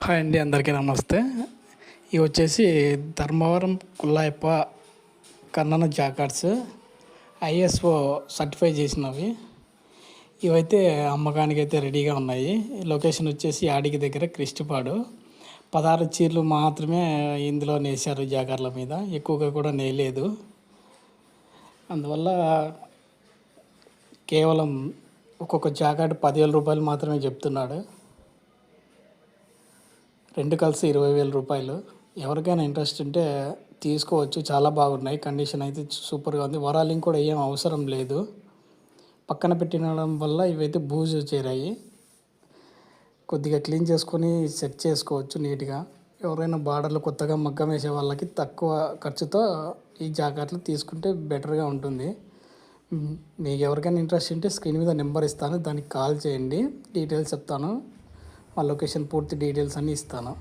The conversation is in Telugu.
హాయ్ అండి, అందరికీ నమస్తే. ఇవి వచ్చేసి ధర్మవరం కుల్లాయప్ప కన్నన జాకెట్స్ ఐఎస్ఓ సర్టిఫై చేసినవి. ఇవైతే అమ్మకానికి అయితే రెడీగా ఉన్నాయి. లొకేషన్ వచ్చేసి యాడికి దగ్గర క్రిస్టిపాడు. 16 చీరలు మాత్రమే ఇందులో నేసారు జాకెట్ల మీద, ఎక్కువగా కూడా నేయలేదు. అందువల్ల కేవలం ఒక్కొక్క జాకెట్ 10,000 రూపాయలు మాత్రమే చెప్తున్నాడు. రెండు కలిసి 20,000 రూపాయలు. ఎవరికైనా ఇంట్రెస్ట్ ఉంటే తీసుకోవచ్చు. చాలా బాగున్నాయి. కండిషన్ అయితే సూపర్గా ఉంది. వరాలింగ్ కూడా ఏం అవసరం లేదు. పక్కన పెట్టినడం వల్ల ఇవైతే బూజు చేరాయి. కొద్దిగా క్లీన్ చేసుకొని సెట్ చేసుకోవచ్చు నీట్గా. ఎవరైనా బార్డర్లు కొత్తగా మగ్గం వేసే వాళ్ళకి తక్కువ ఖర్చుతో ఈ జాకెట్లు తీసుకుంటే బెటర్గా ఉంటుంది. మీకు ఎవరికైనా ఇంట్రెస్ట్ ఉంటే స్క్రీన్ మీద నెంబర్ ఇస్తాను, దానికి కాల్ చేయండి. డీటెయిల్స్ చెప్తాను. మా లొకేషన్ పూర్తి డీటెయిల్స్ అన్నీ ఇస్తాను.